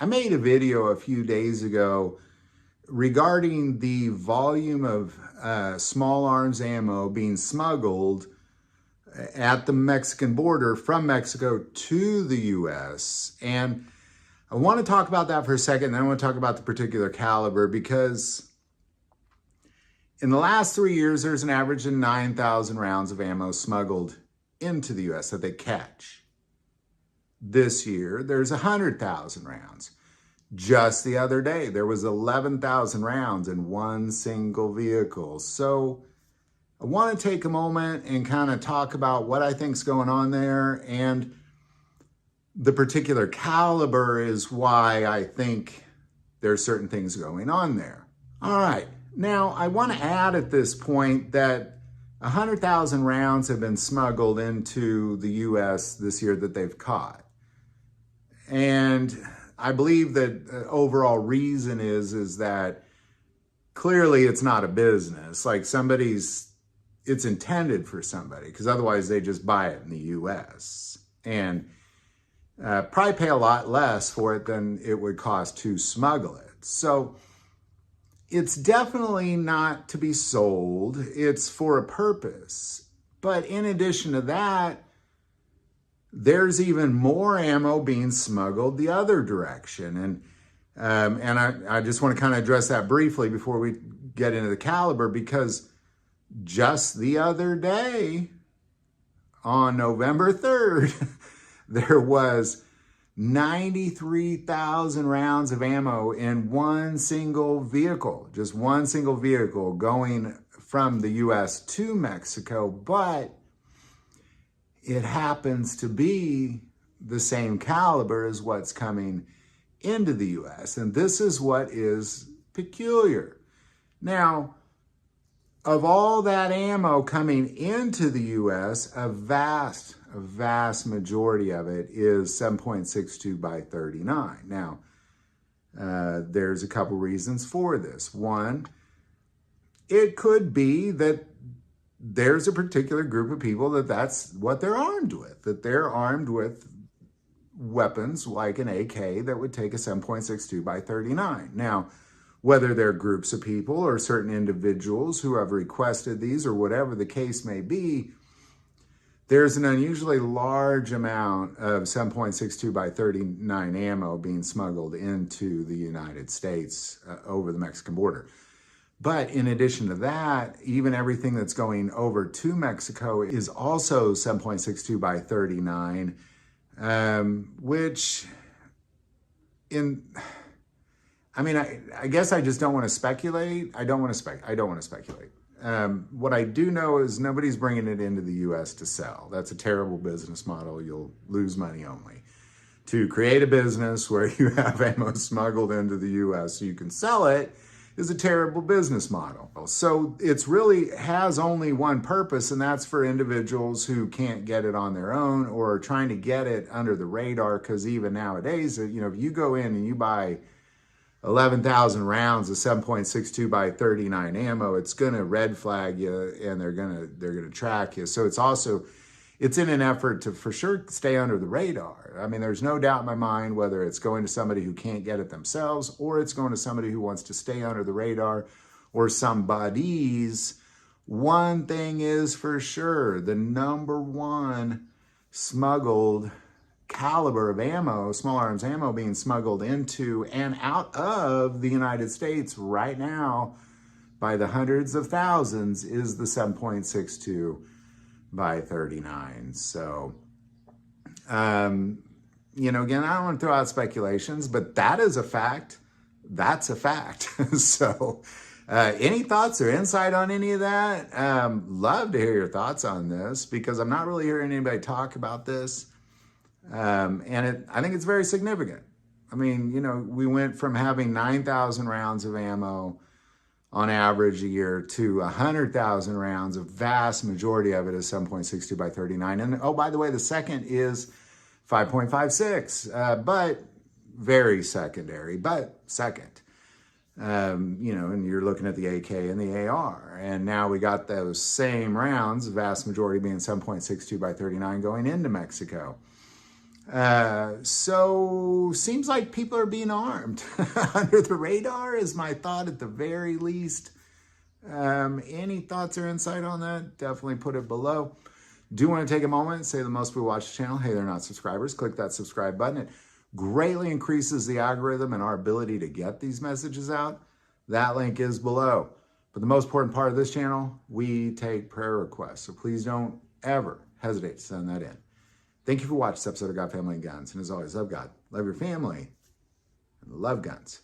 I made a video a few days ago regarding the volume of small arms ammo being smuggled at the Mexican border from Mexico to the US. And I want to talk about that for a second, and then I want to talk about the particular caliber, because in the last 3 years, there's an average of 9,000 rounds of ammo smuggled into the US that they catch. This year, there's 100,000 rounds. Just the other day, there was 11,000 rounds in one single vehicle. So I want to take a moment and kind of talk about what I think is going on there, and the particular caliber is why I think there's certain things going on there. All right. Now, I want to add at this point that 100,000 rounds have been smuggled into the U.S. this year that they've caught. And I believe that the overall reason is that clearly it's not a business. Like it's intended for somebody, because otherwise they just buy it in the U.S. and probably pay a lot less for it than it would cost to smuggle it. So it's definitely not to be sold. It's for a purpose. But in addition to that, there's even more ammo being smuggled the other direction. And I just want to kind of address that briefly before we get into the caliber, because just the other day, on November 3rd, there was 93,000 rounds of ammo in one single vehicle, just one single vehicle going from the U.S. to Mexico. But it happens to be the same caliber as what's coming into the U.S. And this is what is peculiar. Now, of all that ammo coming into the U.S., a vast majority of it is 7.62 by 39. Now, there's a couple reasons for this. One, it could be that there's a particular group of people that's what they're armed with, that they're armed with weapons like an AK that would take a 7.62 by 39. Now, whether they're groups of people or certain individuals who have requested these or whatever the case may be, there's an unusually large amount of 7.62 by 39 ammo being smuggled into the United States over the Mexican border. But in addition to that, even everything that's going over to Mexico is also 7.62 by 39, which I guess I just don't want to speculate. I don't want to speculate. What I do know is nobody's bringing it into the U.S. to sell. That's a terrible business model. You'll lose money only. To create a business where you have ammo smuggled into the U.S. so you can sell it is a terrible business model. So it's really has only one purpose, and that's for individuals who can't get it on their own or are trying to get it under the radar, because even nowadays, if you go in and you buy 11,000 rounds of 7.62 by 39 ammo, it's going to red flag you, and they're going to track you. So it's in an effort to for sure stay under the radar. I mean, there's no doubt in my mind whether it's going to somebody who can't get it themselves or it's going to somebody who wants to stay under the radar or somebody's. One thing is for sure, the number one smuggled caliber of ammo, small arms ammo being smuggled into and out of the United States right now by the hundreds of thousands is the 7.62 by 39. So, again, I don't want to throw out speculations, but that is a fact. That's a fact. So, any thoughts or insight on any of that? Love to hear your thoughts on this, because I'm not really hearing anybody talk about this. I think it's very significant. I mean, we went from having 9,000 rounds of ammo on average a year to 100,000 rounds. A vast majority of it is 7.62 by 39. And oh, by the way, the second is 5.56, but very secondary, but second. And you're looking at the AK and the AR. And now we got those same rounds, the vast majority being 7.62 by 39 going into Mexico. So seems like people are being armed under the radar is my thought at the very least. Any thoughts or insight on that? Definitely put it below. Do want to take a moment and say to the most people who watch the channel, hey, they're not subscribers. Click that subscribe button. It greatly increases the algorithm and our ability to get these messages out. That link is below. But the most important part of this channel, we take prayer requests. So please don't ever hesitate to send that in. Thank you for watching this episode of God, Family, and Guns. And as always, love God, love your family, and love guns.